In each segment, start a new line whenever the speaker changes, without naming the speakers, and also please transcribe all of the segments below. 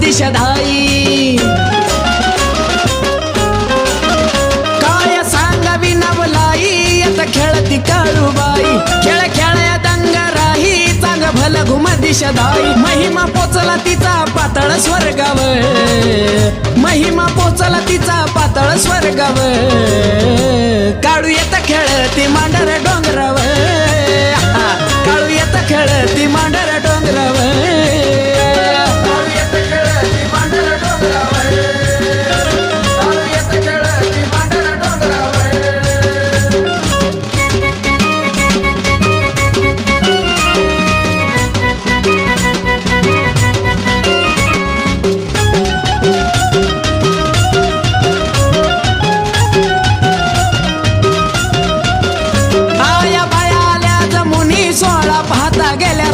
दिशधाई काय सांगावी नवलाई आता खेळती काळूबाई खेळ खेळया दंगराही चांग भल घुम दिशधाई महिमा पोचला तिचा पातळ स्वर्गाव महिमा पोचला तिचा पातळ स्वर्गाव काळू येत खेळती मांडर डोंगराव काळू येत खेळती मांडर डोंगराव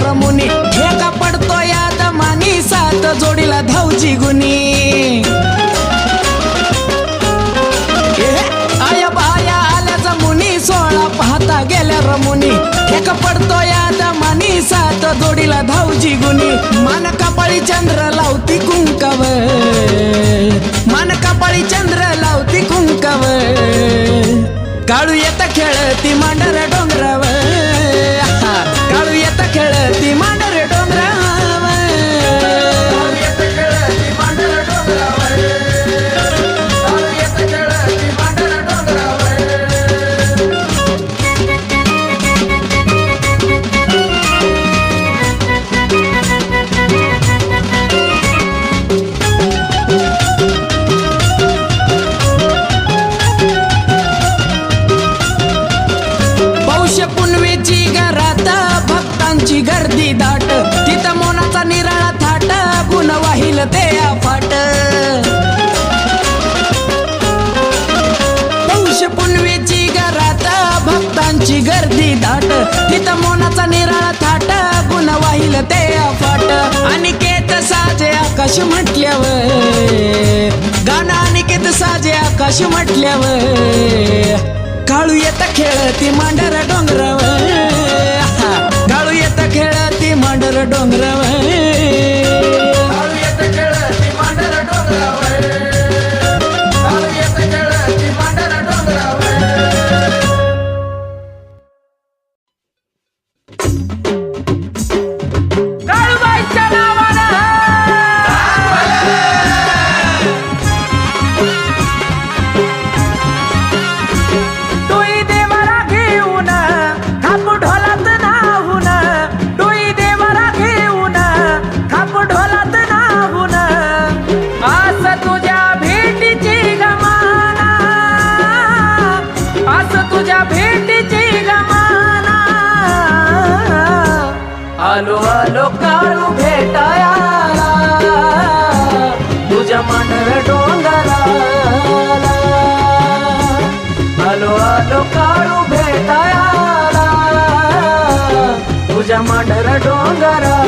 रमुनी ठेका पडतो या दमानी सात जोडीला धावची गुनी आया बाया आल्या जमुनी 16 पाहता गेल्या रमुनी ठेका पडतो या दमानी सात जोडीला धावची गुनी मान कपाळी चंद्र लावती कुंकाव मान कपाळी चंद्र लावती कुंकाव काळू येत खेळती मांडर डोंगराव काळू येत खेळती मांडर डोंगराव पुनवेची घरात भक्तांची गर्दी दाट तिथं मोनाचा निराळा थाट गुण वाहिल ते अफाट पौष पुनवेची घरात भक्तांची गर्दी दाट तिथं मोनाचा निराळा थाट गुण वाहिल ते अफाट अनिकेत साजे आकाश म्हटल्यावर गाणं अनिकेत साजे आकाश म्हटल्यावर काळू येत खेळती मांडर डोंगराव काळू येत खेळती मांडर डोंगराव आलो आलो काळू भेटायाला तुझ्या मांडर डोंगराला आलो आलो काळू भेटायाला तुझ्या मांडर डोंगराला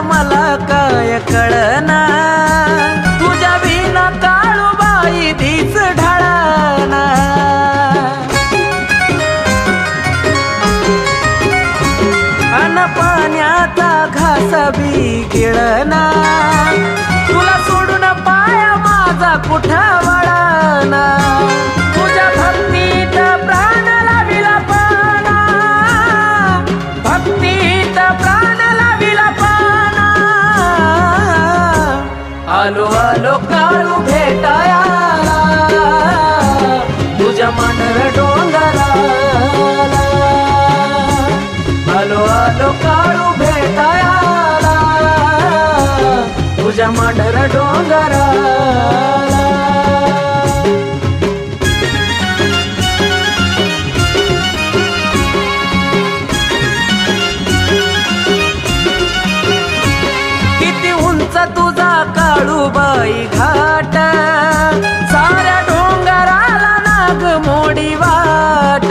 मला काय कळना तुझ्या विना काळूबाई तीच ढाळना अन पाण्याचा घास बी गिळना तुला सोडून पाया माझा कुठा वळना तुझ्या भक्तीत प्राण लाविला पाना भक्तीत प्राण आलो आलो काळू भेटायाला तुझ्या मांडर डोंगराला आलो आलो काळू भेटायाला तुझ्या मांडर डोंगराला तुझा काळूबाई घाट साऱ्या डोंगराला नाग मोडी वाट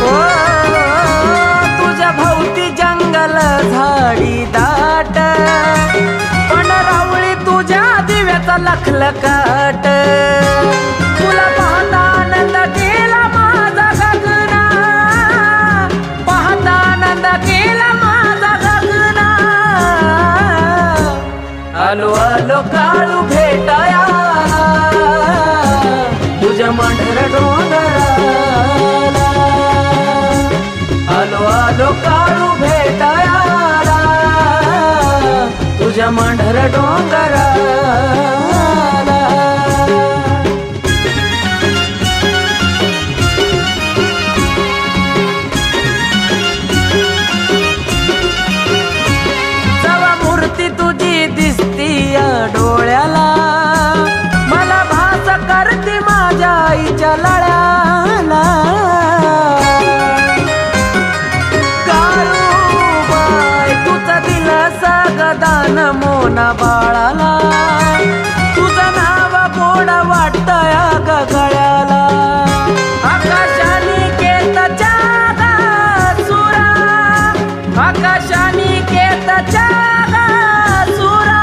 ओ तुझ्या भोवती जंगल झाडी दाट पण आलो आलो काळू भेटाया तुझ्या मांढर डोंगराला, आलो आलो काळू भेटाया तुझ्या मांढर डोंगराला. जवा मूर्ती तुझी दिसती या डोळ्याला, मला भास करते माझ्या आईच्या लळ्याला. काळूबाई तुझं दिलं सगदान मोना बाळाला, तुझं नाव गोड वाटतंय ग गळ्याला. आकाशाने केतच्या सुरा, आकाशाने केतच्या सुरा,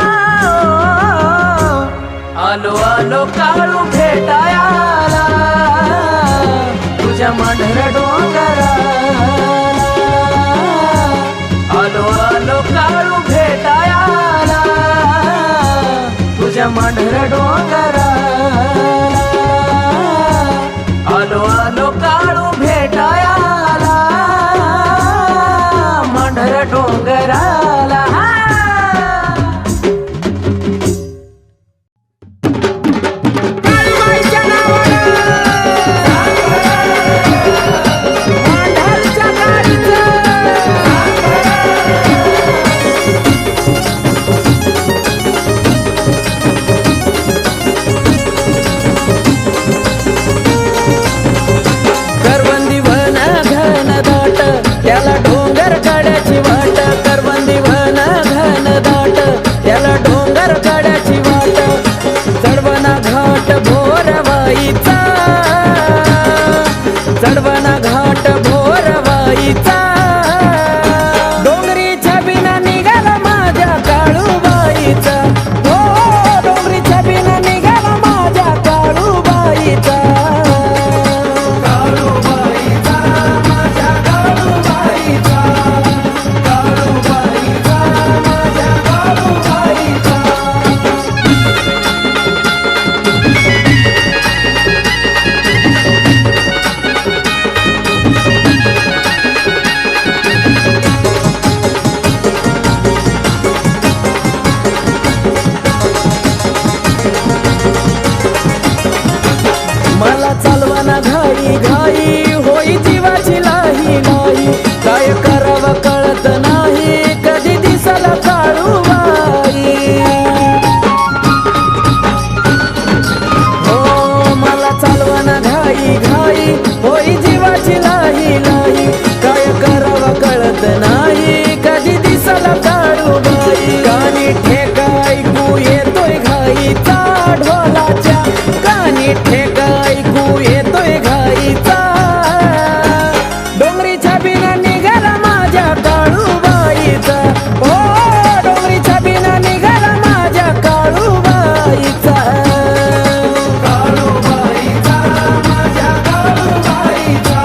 आलो आलो काळू भेटायाला तुझ्या मांढर डोंगराला, आलो आलो काळू भेटायाला तुझ्या मांढर डोंगराला, आलो आलो काळू भेटायाला मांढर डोंगराला. त्याला डोंगर गाड्याची वाट, करवंदी वन घन दाट, त्याला डोंगर गाड्याची वाट. चढवना घाट भोरवाईचा, चढवना घाट भोरवाईचा, डोंगरीच्या बिना निघाला माझ्या काळूबाईचा, हो डोंगरीच्या बिना निघाला माझ्या काळूबाईचा. मला चालवाना घाई घाई होई जीवाची लाही लाही, काय करावं कळत नाही कधी दिसला काळूबाई. हो मला चालवाना घाई घाई होई जीवाची लाही लाही, काय करावं कळत नाही कधी दिसला काळूबाई. कानी ठेका ऐकू येतोय घाईचा ढोलाच्या, कानी ठेका ऐकू येतोय घाईचा, डोंगरीच्या बिना निघाला माझ्या काळूबाईचा, हो डोंगरीच्या बिना निघाला माझ्या काळूबाईचा. काळूबाईचा माझ्या काळूबाईचा,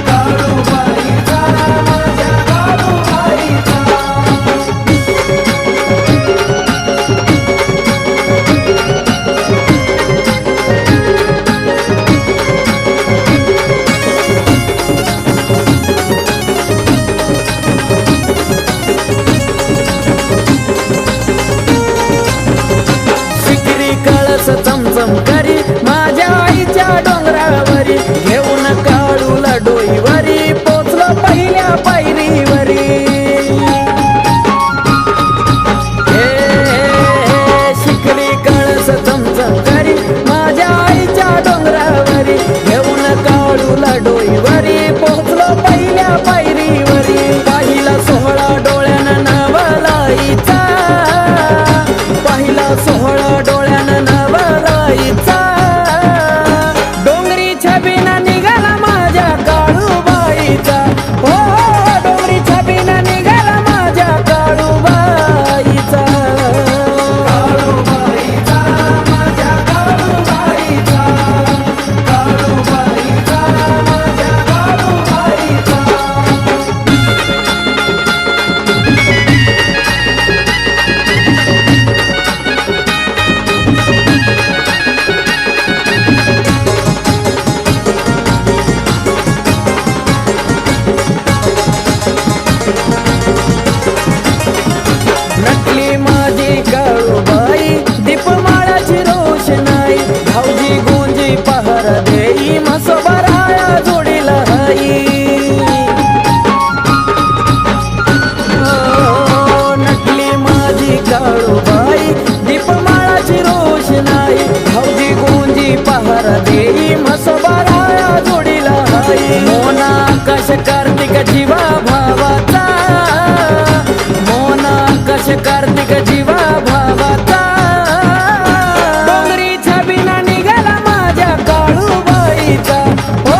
काळूबाईचा माझ्या काळूबाईचा. कार्तिक जीवा भावाचा डोंगरीच्या बिना निघाला माझ्या काळूबाईचा हो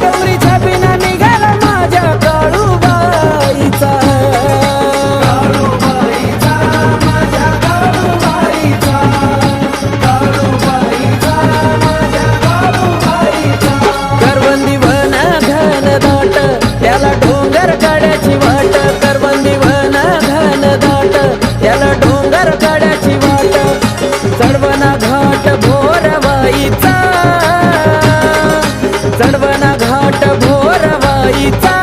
डोंगरीच्या बिना निघाला माझ्या काळूबाईचा माझ्या काळूबाईचा माझ्या काळूबाईचा करवंदी वन घन दाट त्याला डोंगर काढ्याची वाट करवंदी वन घन दाट त्याला डोंगर काढ्याची वाट चढवना घाट भोरवाईचा चढवना घाट भोरवाईचा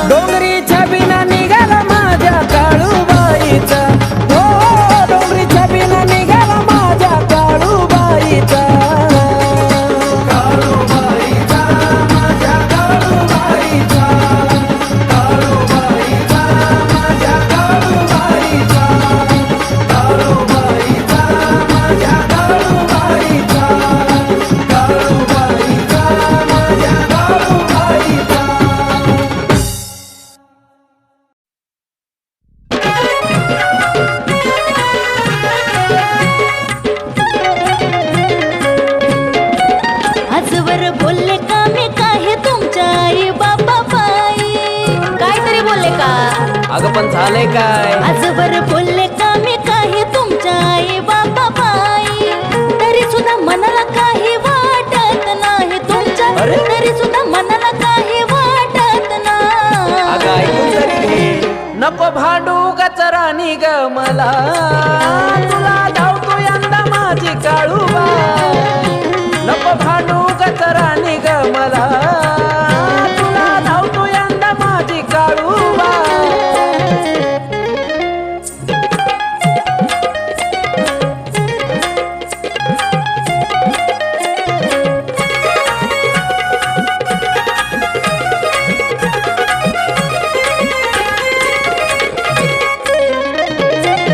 डोंगरीच्या बिना निघाला माझ्या काळूबाईचा हो डोंगरीच्या बिना निघाला माझ्या काळूबाईचा काळूबाईचा माझ्या काळूबाईचा काळूबाईचा माझ्या काळूबाईचा काळूबाईचा माझ्या काळूबाईचा काळूबाईचा माझ्या काळूबाईचा
आजवर बोलले का मी काय तुमच्या आई बाबा बाई काहीतरी बोलले का
अगं पण झालंय काय
आजवर बोलले का मी काय तुमच्या आई बाबा बाई तरी सुद्धा मनाला काही वाटत नाही तुमच्या
अरे?
तरी सुद्धा मनाला काही वाटत
अगं
नाही
ऐकून तरी घे. नको भांडू गचरानी ग मला तुला धावतो यंदा माझी काळूबा नको भांडू गचरानी ग मला तुला धावतो यंदा माझी काळूबा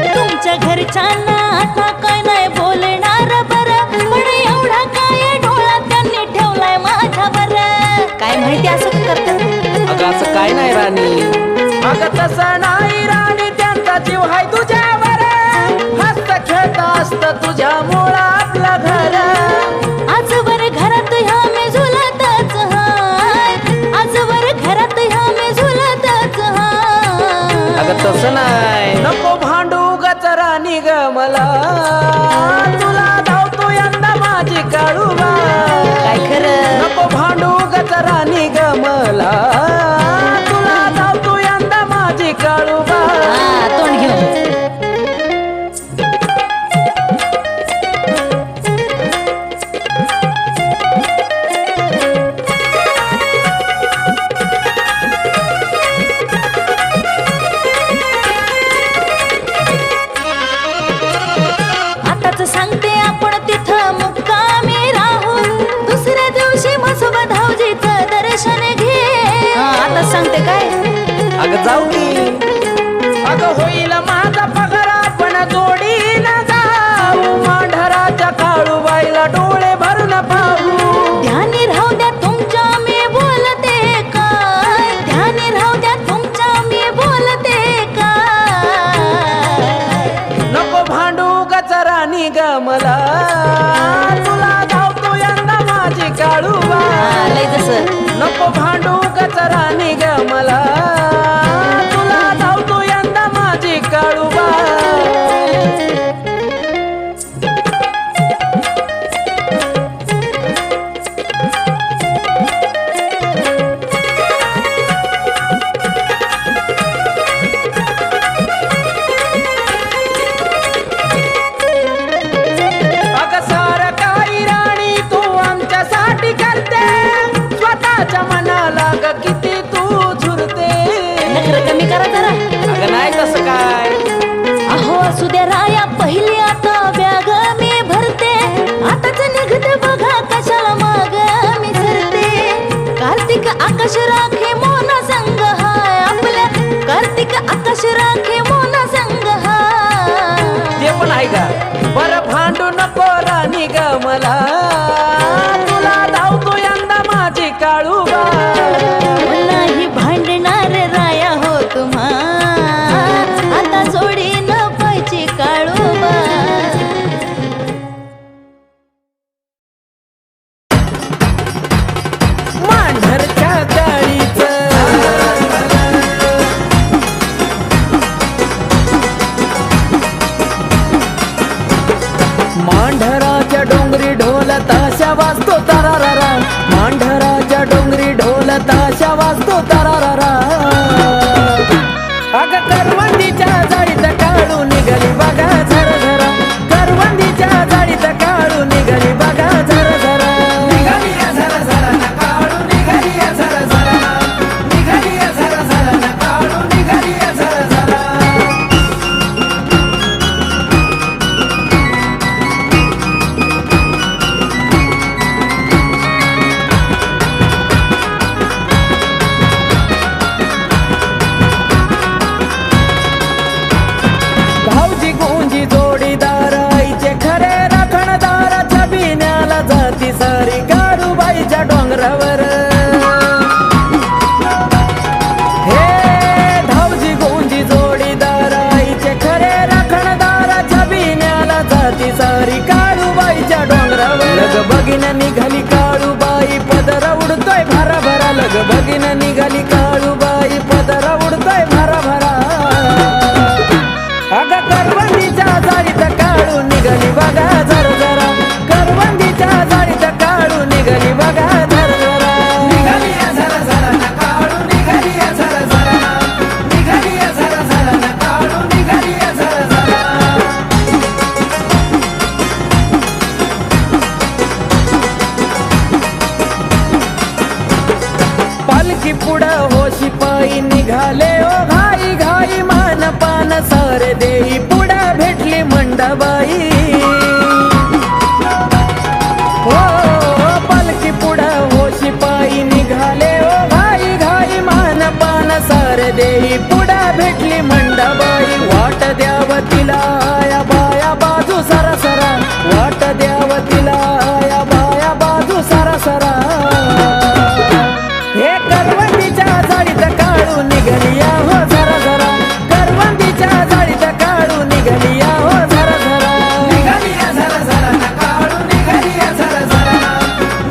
तुमच्या घरच्यांना आता काय नाही बोलणार बरं पण एवढा काय डोळा त्यांनी ठेवलाय माझ्यावर काय माहिती असं करतात
अगं असं काय नाही राणी अगं तसं नाही राणी त्यांचा जीव हाय तुझ्यावर हस्त खेळत असत तुझ्यामुळं आपलं घर
आजवर घरात ह्या मी झुलतच हाय आजवर घरात ह्या मी झुलतच हाय
अगं तसं नाही नको भांडू गचरानी ग मला तुला धावतो यंदा माझी काळूबा
काय खरं
नको भांडू गचरानी ग मला तुला धावतो यंदा माझी काळूबा
हा तोंड घेऊन आताच सांगते आपण तिथं मुक्कामी राहू दुसऱ्या दिवशी मसोबा धावजीचं दर्शन घे आता सांगते काय
अगं जाऊ की अगं होईल माझा पगार आपण जोडीनं जाऊ मांढराच्या काळूबाईला डोळे भरून पाहू
ध्यानी राहू द्या तुमच्या मी बोलते काय ध्यानी राहू द्या तुमच्या मी बोलते काय
नको भांडू गचरानी ग मला तुला धावतो यंदा माझी काळूबा
लय जसं
नको भांडू गचरानी ग मला तुला धावतो यंदा माझी काळूबा अगं सारं काही राणी तू आमच्यासाठी करते स्वतःच्या मनाला ग किती तू मांढराच्या डोंगरी ढोल ताशा वाजतो तरारारा, मांढराच्या डोंगरी ढोल ताशा वाजतो तरारारा. अग करवंदीच्या जाळीत काढू निघाली बघा झरझरा, करवंदीच्या जाळीत काढू निघाली बघा झरझरा. निघाली झरझरा न काढू निघाली झरझरा, निघाली झरझरा न काढू निघाली झरझरा. भाऊजी गुंजी जोडीदार आईचे खरे राखणदार, छबिन्याला जाती सारी काळूबाईच्या डोंगरावर. हे भाऊजी गुंजी जोडीदार आईचे खरे राखणदार, छबिन्याला जाती सारी काळूबाईच्या डोंगरावर. लग बघीन निघाली काळूबाई पदर उडतोय भरा भरा, लग बघीन निघाली काळूबाई पदर उडतोय भरा भरा. अग करवंदीच्या जाळीत काढू निघाली बघा झरझरा, करवंदीच्या जाळीत काढू निघाली बघा झरझरा. निघाली झरझरा न काढू निघाली झरझरा, निघाली झरझरा न काढू निघाली झरझरा. पालखी पुढं हो शिपाई निघाले ओ घाई घाई, मान पान सारे देई पुढं भेटली मंडबाई. हो पालखी पुढं हो शिपाई निघाले ओ घाई घाई, मान पान सारे देई पुढं भेटली मंडबाई. वाट द्याव तिला या बाया बाजू सरसरा, वाट द्याव तिला या बाया बाजू सरसरा. हे करवंदीच्या जाळीत काढू निघाली या हो झरा झरा, करवंदीच्या जाळीत काढू निघाली या हो झरा झरा. निघाली झरा झरा न काढू निघाली झरा झरा,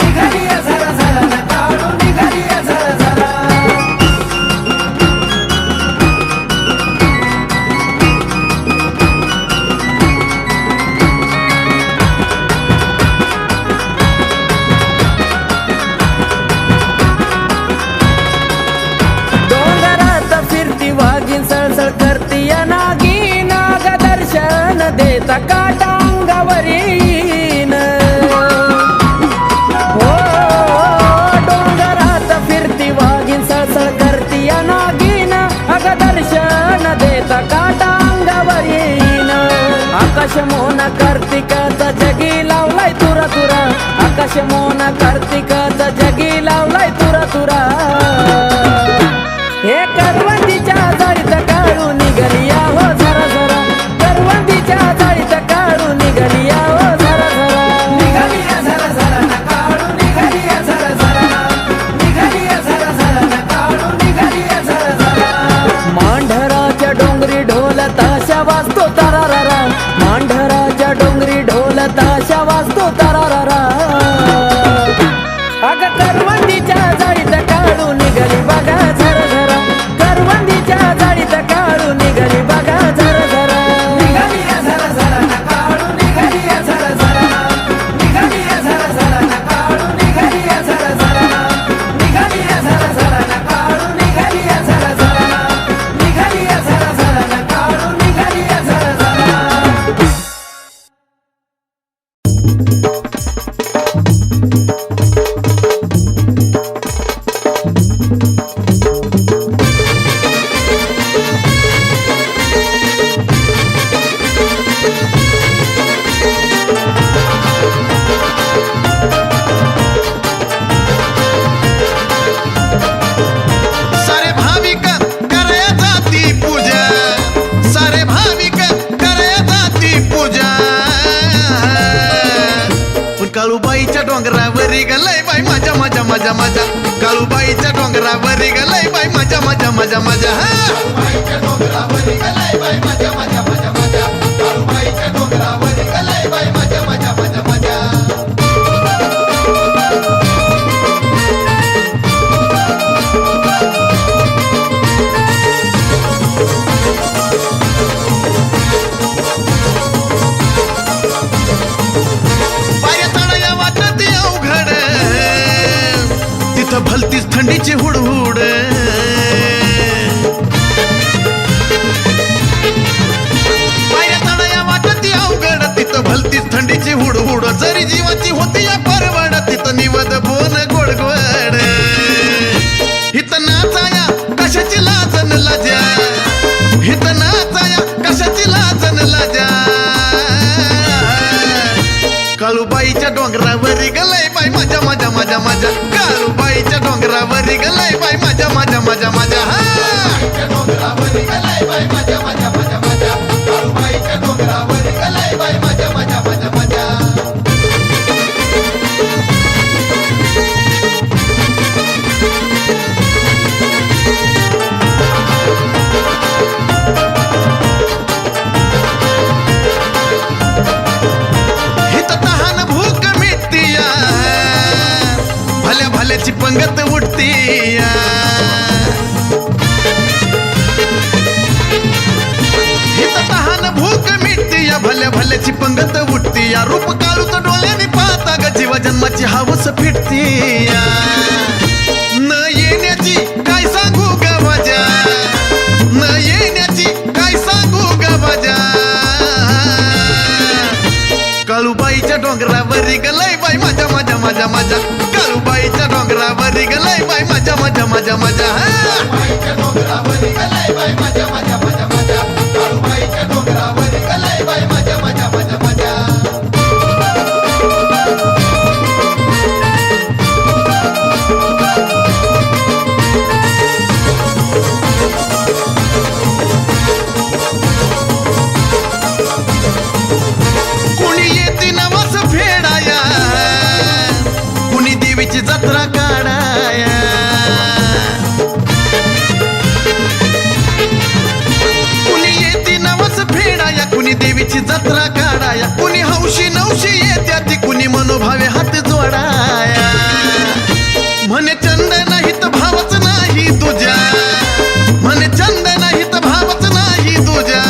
निघाली झरा झरा न काढू निघाली झरा झरा. डोंगरात फिरती वाघीन सळसळ करती या नागी, नाग दर्शन देता काटा अंगावरीन. हो डोंगरात फिरती वाघीन सळसळ करती या नागीन, अग दर्शन देता काटा अंगावरीन. आकाश मोना कार्तिकाचा जगी लावलाय तुरा तुरा, आकाश मोना कार्तिकाचा जगी लावलाय तुरा तुरा. हे करवंदीच्या जाळीत काढू निघाली या हो झरा झरा, करवंदीच्या जाळीत काढू निघाली या हो झरा झरा. निघाली झरा झरा न काढू निघाली झरा झरा, निघाली झरा झरा न काढू निघाली झरा झरा. मांढराच्या डोंगरी ढोल ताशा वाजतो तरारारा, मांढराच्या डोंगरी ढोल ताशा वाजतो तरारारा. अग करवंदीच्या जाळीत काढू निघाली बघा झरझरा, करवंदीच्या जाळीत काढू निघाली बघा झरझरा. निघाली झरझरा न काढू निघाली झरझरा, निघाली झरझरा न काढू निघाली झरझरा, निघाली झरझरा न काढू निघाली झरझरा, निघाली झरझरा न काढू निघाली झरझरा.
काळूबाईच्या डोंगरावरी गलय बाई मजा मजा मजा मजा, काळूबाईच्या डोंगरावरी गलय बाई मजा मजा मजा मजा. काळूबाईच्या डोंगरावरी गलय बाई मजा मजा मजा मजा, काळूबाईच्या डोंगरावरी गलय बाई मजा मजा मजा मजा. डोंगरावरी गलय बाई माझ्या माझ्या माझ्या माझ्या हा डोंगरावरी गलय बाई माझ्या माझ्या माझ्या माझ्या काळूबाईच्या डोंगरावरी गलय बाई माझ्या माझ्या माझ्या माझ्या भल्याची पंगत उठती हित तहान भूक मिटती या भल्या भल्याची पंगत उठती या रूप काळू तर डोळ्याने पाहता ग जीवा जन्माची हावस फिटती न येण्याची काय सांगू ग माझ्या न येण्याची काय सांगू ग माझ्या काळूबाईच्या डोंगरावरी गलय बाई माझ्या माझ्या माझ्या माझ्या काळूबाईच्या डोंगरावरी गलय बाई माझ्या माझ्या माझ्या माझ्या काळूबाईच्या डोंगरावरी गलय बाई माझ्या माझ्या माझ्या माझ्या काळूबाईच्या डोंगरावरी गलय बाई माझ्या माझ्या माझ्या माझ्या जत्रा काढाया कुणी येते नवस फेडाया कुणी देवीची जत्रा काढाया कुणी हौशी नवशी येत्या ती कुणी मनोभावे हात जोडाया म्हणे चंद नाही तर भावच नाही तुझ्या म्हणे चंद नाही तर भावच नाही तुझ्या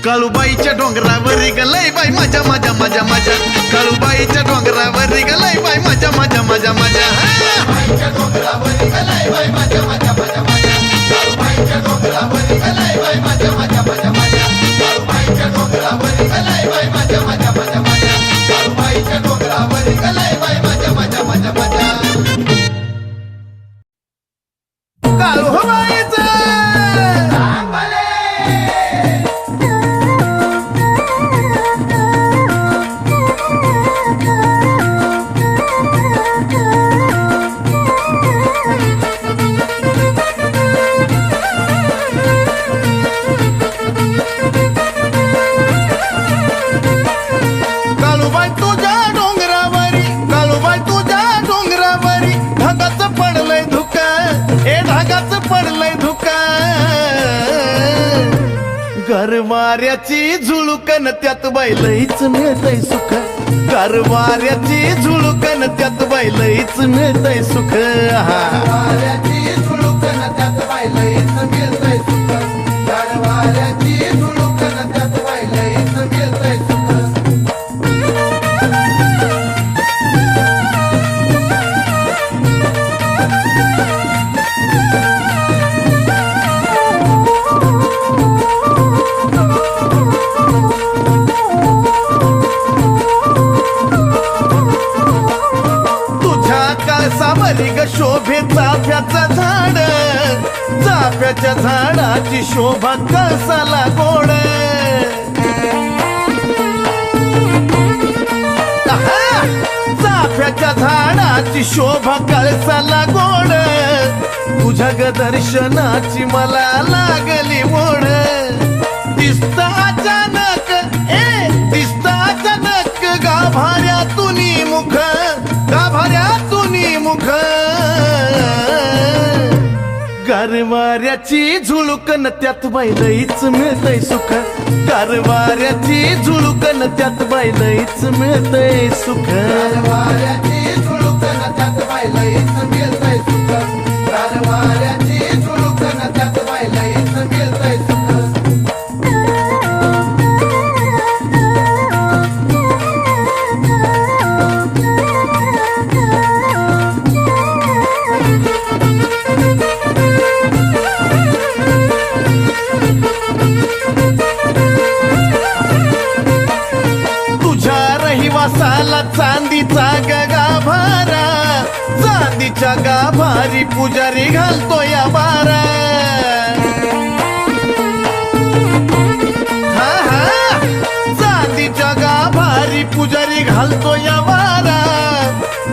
काळूबाईच्या डोंगरावरी गलय बाई माझ्या माझ्या माझ्या माझ्या काळूबाईच्या डोंगरावरी गलय बाई माझ्या माझ्या माझ्या माझ्या डोंगरावरी गलय बाई माझ्या माझ्या माझ्या माझ्या काळूबाईच्या डोंगरावरी गलय बाई माझ्या माझ्या माझ्या माझ्या काळूबाईच्या डोंगरावरी गलय बाई माझ्या माझ्या माझ्या माझ्या काळूबाईच्या डोंगरावरी गलय बाई माझ्या माझ्या माझ्या माझ्या काळूबाईचं गरवाऱ्याची झुळुकन त्यात बाईलईच मिळतय सुख गरवाऱ्याची झुळुकन त्यात बाईलईच मिळतय सुख गरवाऱ्याची झुळुकन त्यात बाईलईच मिळतय सुख गरवाऱ्याची झुळुकन त्यात बाईलईच मिळतय सुख ग शोभे चाफ्याचं झाड चाफ्याच्या झाडाची शोभा कळसाला गोड चाफ्याच्या झाडाची शोभा कळसाला गोड तुझ्या ग दर्शनाची मला लागली ओढ दिसत अचानक अचानक गाभाऱ्यातून मुख गाभाऱ्यातून मुख गरवाऱ्याची झुळुकन त्यात बाईलईच मिळतय सुख गरवाऱ्याची झुळुकन त्यात बाईलईच मिळतय सुख गरवाऱ्याची झुळुकन त्यात बाईलईच मिळतय सुख गरवाऱ्याची झुळुकन त्यात बाईलईच मिळतय सुख रहिवासाला चांदीचा गाभारा चांदीच्या गाभारी पुजारी घालतो या बारा चांदीच्या गाभारी पुजारी घालतो या बारा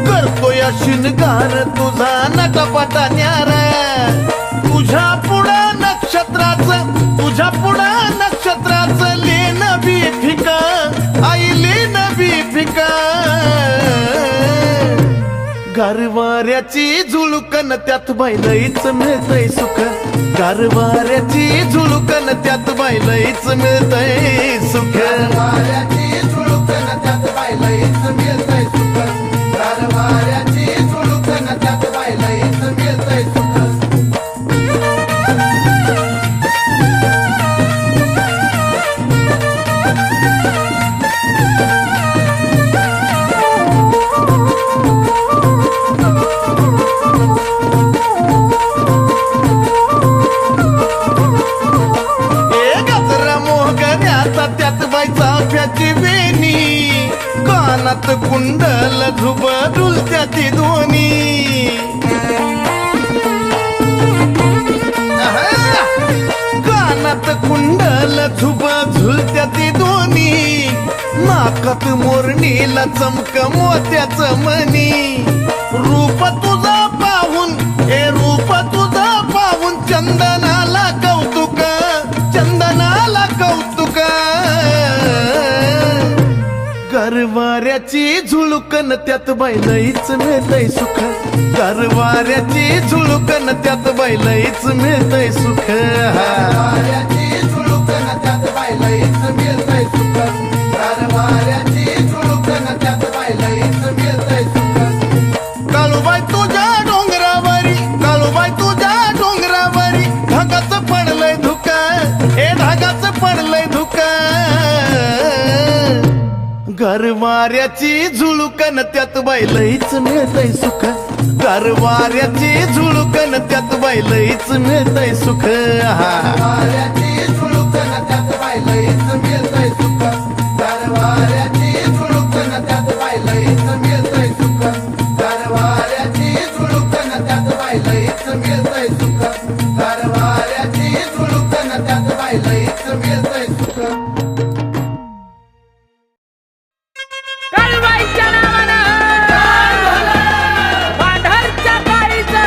करतो या माझ्या शिनगार तुझा नटपटा न्यारा तुझ्या पुढा नक्षत्राचं लेन बी फिका आई लेन बी फिका गारवाऱ्याची झुळकन त्यात बाईलईच मिळतय सुख गारवाऱ्याची झुळकन त्यात बाईलईच मिळतय सुख गारवाऱ्याची झुळकन त्यात बाईलईच मिळतय सुख गारवाऱ्याची झुळकन त्यात बाईलईच मिळतय सुख कानात कुंडल झुब डुलत्या ती दोन्ही कानात कुंडल झुब झुलत्या ती दोन्ही नाकात मोरणीला चमक मोत्याच मनी रूप तुझा पाहून चंदनाला कौतुक गारवाऱ्याची झुळकन त्यात बाईलईच मिळतय सुख गारवाऱ्याची झुळकन त्यात बाईलईच मिळतय सुख गारवाऱ्याची झुळकन त्यात बाईलईच मिळतय सुख गारवाऱ्याची झुळकन त्यात बाईलईच मिळतय सुख काळूबाई तुझ्या डोंगरावरी ढगाचं पडलंय धुका ढगाचं पडलंय धुका गारवाऱ्याची झुळकन त्यात बाईलईच मिळतय सुख गारवाऱ्याची झुळकन त्यात बाईलईच मिळतय सुख गारवाऱ्याची झुळकन त्यात बाईलईच मिळतय सुख गारवाऱ्याची झुळकन त्यात बाईलईच मिळतय सुख गारवाऱ्याची झुळकन त्यात बाईलईच मिळतय सुख गारवाऱ्याची झुळकन त्यात बाईलईच मिळतय सुख
काळूबाईच्या नावानं पांढरच्या काळीचं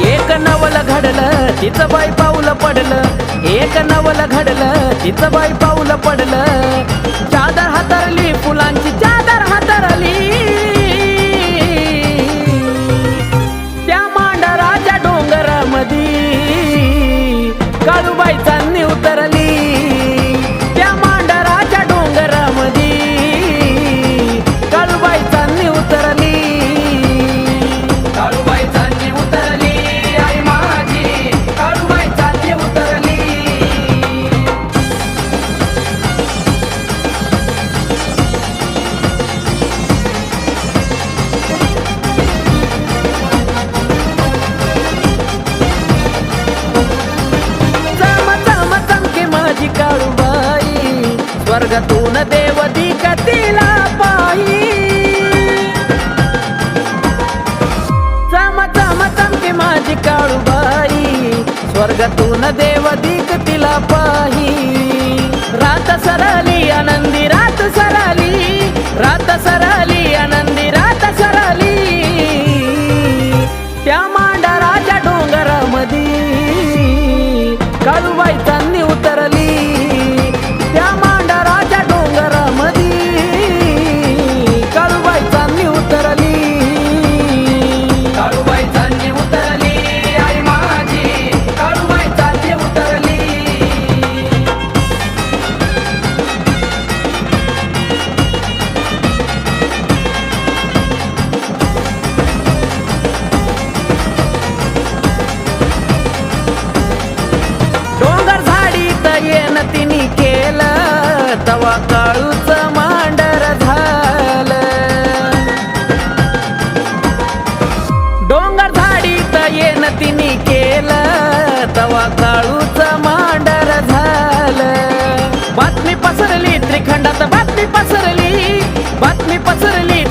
एक नवल घडलं तिचं बाई पाऊल पडलं एक नवल घडलं तिचं बाई पाऊल पडलं चादर हातरली फुलांची चादर हातरली त्या मांडराच्या डोंगरामधी काळूबाई चांदणी उतरली त्या मांडराच्या डोंगरामधी काळूबाई चांदणी उतरली काळूबाई चांदणी उतरली आई माझी काळूबाई चांदणी उतरली माझी काळूबाई स्वर्गातून देव दिकतीला पाही चमके माझी काळूबाई स्वर्गातून देव दिकतीला पाही रात सरली आनंदी रात सरली आनंदी रात सरली त्या मांडराच्या डोंगरामधी काळूबाई चांदणी उतरली त्या मांडराच्या डोंगरामधी काळूबाई चांदणी उतरली काळूबाई चांदणी उतरली आई माझी काळूबाई चांदणी उतरली डोंगर झाडीत येन तिनी केलं तवा काळूच मांडर झालं डोंगर झाडीत येन तिनी केलं तवा काळूच मांडर झालं बातमी पसरली त्रिखंडात बातमी पसरली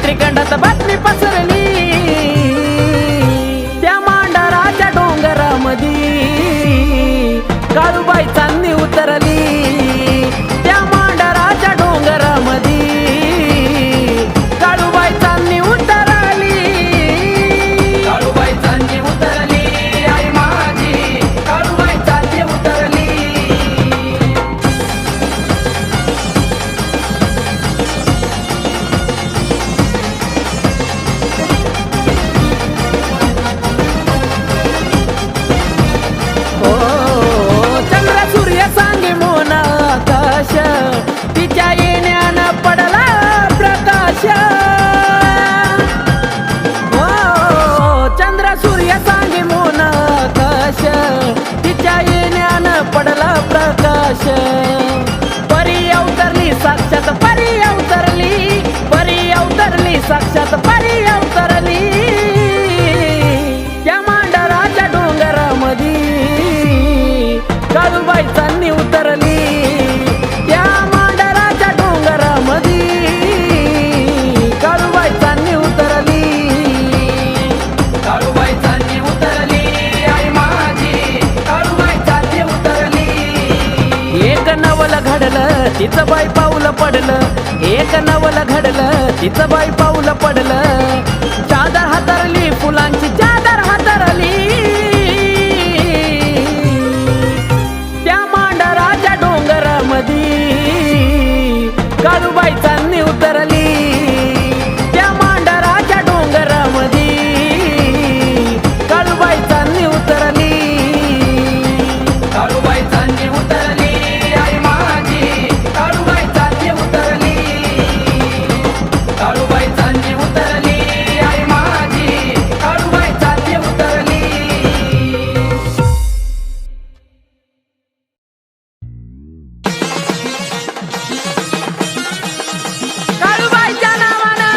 त्रिखंडात बातमी पसरली त्या मांडराच्या डोंगरामधी काळूबाई चांदणी उतरली तिचं बाई पाऊल पडलं एक नवल घडलं तिचं बाई पाऊल पडलं चादर हातरली फुलांची चादर हातरली त्या मांडराच्या डोंगरामधी काळूबाईचा उतरली त्या मांडराच्या डोंगरामधी काळूबाईचा उतरली काळूबाईचा उतरली आई माझी काळूबाईचा उतरली काळूबाईचा उतरली आई माझी काळूबाईचा उतरली काळूबाईच्या नावानं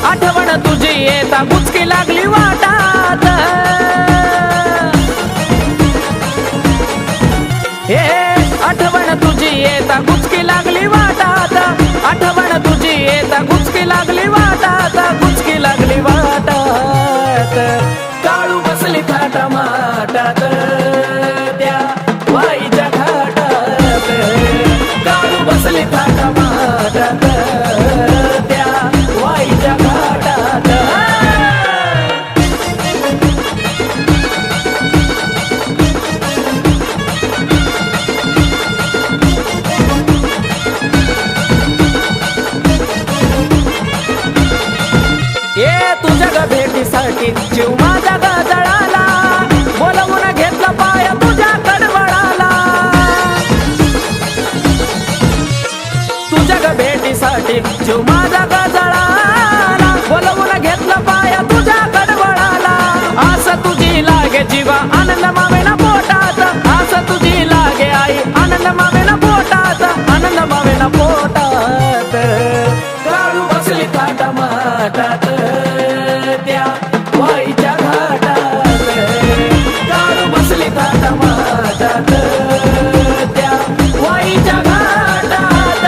आठवण तुझी येता बुचकी लागली वाटात हे आठवण तुझी येता गुचकी लागली वाटात आठवण तुझी येता गुचकी लागली वाटात गुचकी लागली वाटात काळू बसली थाटा माटात त्या वाईच्या घाटात काळू बसली थाटा माटात त्या वाईच्या घाटात ये तुझ्या ग भेटीसाठी जीव माझा ग जळाला बोलवून घेतला पाय तुझ्या कडवळाला तुझ्या ग भेटीसाठी जीव माझा ग जळाला बोलवून घेतला पाय तुझ्या कडवळाला आस तुझी लागे जीवा आनंद मावेना पोटात आस तुझी लागे आई आनंद मावेना पोटात आनंद मावेना पोटात काळू बसली थाटा माटात त्या वाईच्या घाटात काळू बसली थाटा माटात त्या वाईच्या घाटात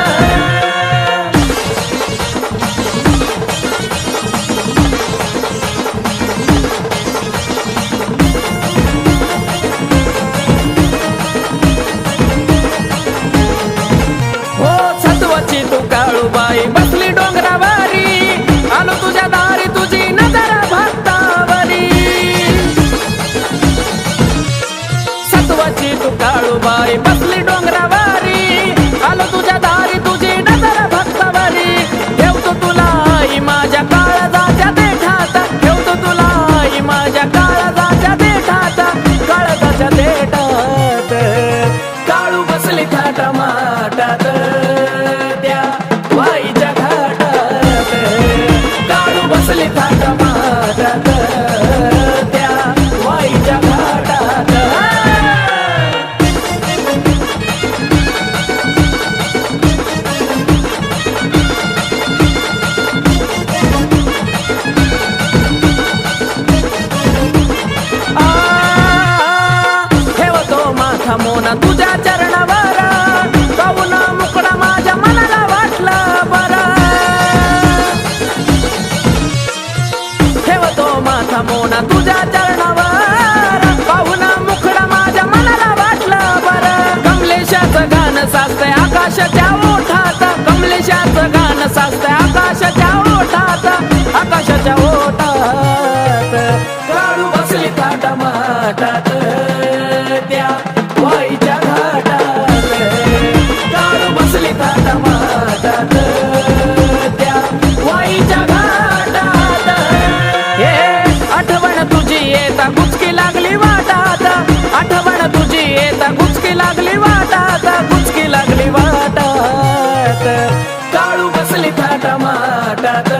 हो सत्वाची तू काळूबाई बसली डोंगरावारी आलो तुझ्या दारी तुझी नजर भक्तावरी सत्वाची तू काळूबाई बसली डोंगरावारी आलो तुझ्या दारी तुझी नजर भक्तावरी ठेवतो तुला आई माझ्या काळजाच्या देठात ठेवतो तुला आई माझ्या काळजाच्या देठात काळजाच्या देठात काळू बसली थाटा माटात त्या वाईच्या घाटात काळू बसली थाटा माटात त्या वाईच्या घाटात ठेवतो माथा मोना तुझ्या चरणावर पाहून मुकडा माझ्या मनाला वाटलं बरं ठेवतो माथा मोना तुझ्या चरणावर पाहून मुकडा माझ्या मनाला वाटलं बरं कमलेशाचं गाणं साचतंय आकाशाच्या ओठात कमलेशाचं गाणं साचतंय आकाशाच्या ओठात आकाशाच्या ओठात काळू बसली थाटा माटात त्या वाईच्या घाटात काळू बसली थाटा माटात त्या वाईच्या घाटात हे आठवण तुझी येता गुचकी लागली वाटात आठवण तुझी येता गुचकी लागली वाटात गुचकी लागली वाटात काळू बसली थाटा माटात